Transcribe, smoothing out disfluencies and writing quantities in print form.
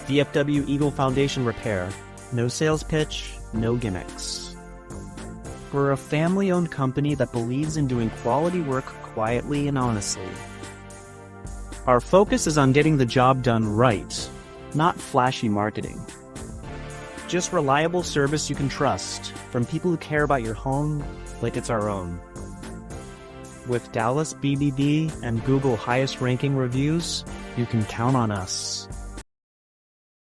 DFW Eagle Foundation Repair. No sales pitch, no gimmicks. We're a family-owned company that believes in doing quality work quietly and honestly. Our focus is on getting the job done right, not flashy marketing. Just reliable service you can trust from people who care about your home like it's our own. With Dallas BBB and Google highest ranking reviews, you can count on us.